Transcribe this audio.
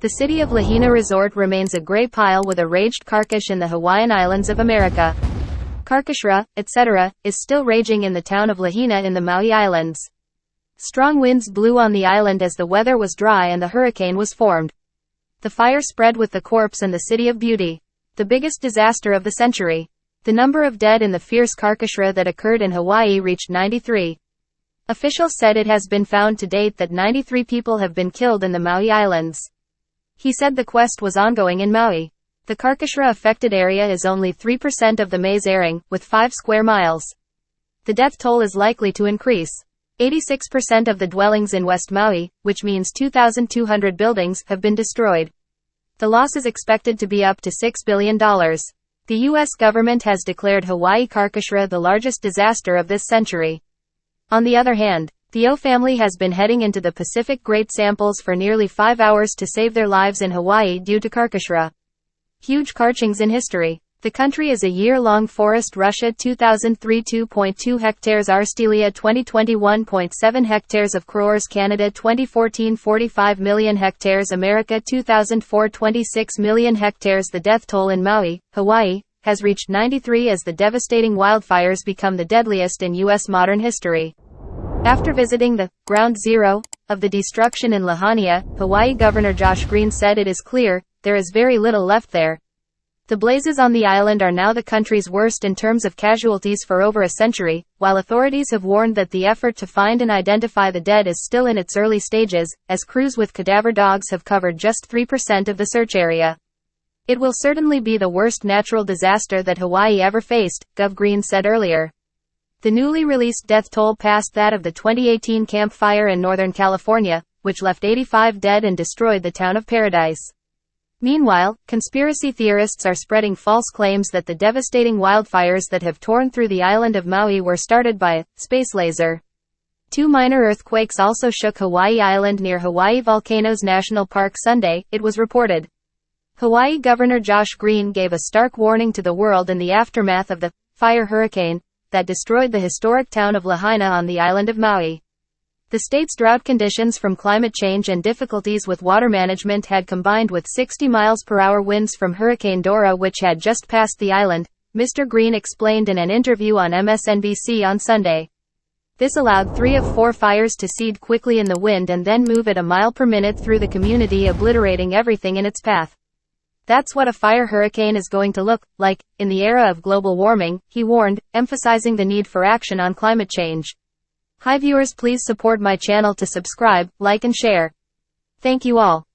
The city of Lahina Resort remains a gray pile with a raged carchish in the Hawaiian Islands of America. Carchishra, etc., is still raging in the town of Lahina in the Maui Islands. Strong winds blew on the island as the weather was dry and the hurricane was formed. The fire spread with the corpse and the City of Beauty. The biggest disaster of the century. The number of dead in the fierce carchishra that occurred in Hawaii reached 93. Officials said it has been found to date that 93 people have been killed in the Maui Islands. He said the quest was ongoing in Maui. The carchishra affected area is only 3% of the maize airing, with 5 square miles. The death toll is likely to increase. 86% of the dwellings in West Maui, which means 2,200 buildings, have been destroyed. The loss is expected to be up to $6 billion. The U.S. government has declared Hawaii Carchishra the largest disaster of this century. On the other hand, the O family has been heading into the Pacific Great Samples for nearly 5 hours to save their lives in Hawaii due to carchishra. Huge carchings in history. The country is a year-long forest. Russia 2003 2.2 hectares. Australia 2021.7 hectares of crores. Canada 2014 45 million hectares. America 2004 26 million hectares. The death toll in Maui, Hawaii, has reached 93 as the devastating wildfires become the deadliest in U.S. modern history. After visiting the ground zero of the destruction in Lahaina, Hawaii Governor Josh Green said it is clear there is very little left there. The blazes on the island are now the country's worst in terms of casualties for over a century, while authorities have warned that the effort to find and identify the dead is still in its early stages, as crews with cadaver dogs have covered just 3% of the search area. It will certainly be the worst natural disaster that Hawaii ever faced, Gov. Green said earlier. The newly released death toll passed that of the 2018 Camp Fire in Northern California, which left 85 dead and destroyed the town of Paradise. Meanwhile, conspiracy theorists are spreading false claims that the devastating wildfires that have torn through the island of Maui were started by a space laser. 2 minor earthquakes also shook Hawaii Island near Hawaii Volcanoes National Park Sunday, it was reported. Hawaii Governor Josh Green gave a stark warning to the world in the aftermath of the fire hurricane that destroyed the historic town of Lahaina on the island of Maui. The state's drought conditions from climate change and difficulties with water management had combined with 60 miles per hour winds from Hurricane Dora, which had just passed the island, Mr. Green explained in an interview on MSNBC on Sunday. This allowed 3 of 4 fires to seed quickly in the wind and then move at a mile per minute through the community, obliterating everything in its path. That's what a fire hurricane is going to look like in the era of global warming, he warned, emphasizing the need for action on climate change. Hi viewers, please support my channel to subscribe, like and share. Thank you all.